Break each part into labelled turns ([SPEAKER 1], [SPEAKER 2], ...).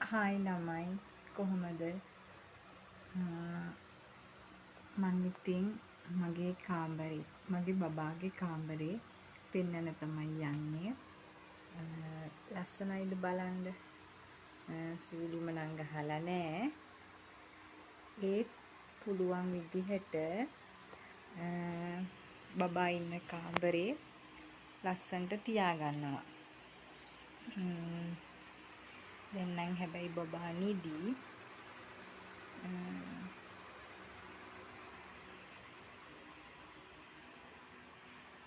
[SPEAKER 1] Hi ළමයි කොහොමද? මං ඉතින් මගේ කාමරේ මගේ බබාගේ කාමරේ පෙන්නන්න තමයි යන්නේ. ලස්සනයිද බලන්න. සීලිම නම් ගහලා නෑ. ඒත් පුළුවන් විදිහට බබා ඉන්න කාමරේ ලස්සනට තියාගන්නවා. දැන් නම් හැබැයි බබා නිදි.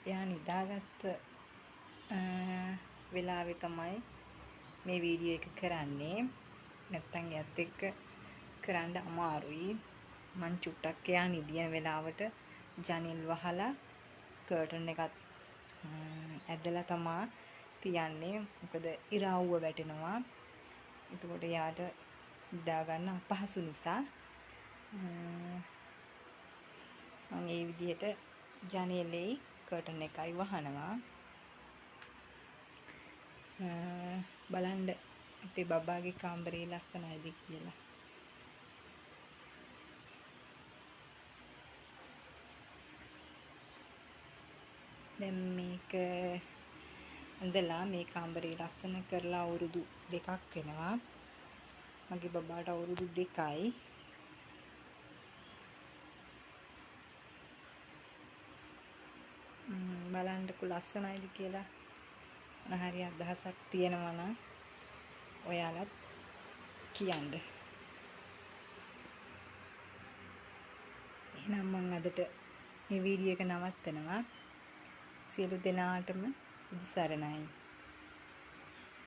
[SPEAKER 1] එයා නිදාගත්ත වෙලාවේ තමයි මේ වීඩියෝ එක කරන්නේ. නැත්තම් එයත් එක්ක කරන්න අමාරුයි. මං චුට්ටක් එයා නිදින වෙලාවට ජනෙල් වහලා කර්ටන් එකත් ඇදලා තමා තියන්නේ. මොකද ඉරාව්ව වැටෙනවා. එතකොට එයාට නිදා ගන්න අපහසු නිසා මම ඒ විදිහට ජනේලෙයි කර්ටන් එකයි වහනවා. බලන්න අපේ බබාගේ කාමරේ ලස්සනයිද කියලා. දැන් මේක ඇඳලා මේ කාමරේ ලස්සන කරලා අවුරුදු 2ක් වෙනවා. මගේ බබාට අවුරුදු 2යි. බලන්නකො ලස්සනයිද කියලා. හරි අදහසක් තියෙනවා නම් ඔයාලත් කියන්න. එහෙනම් මම අදට මේ වීඩියෝ එක නවත්තනවා. සියලු දෙනාටම බුදු සරණයි.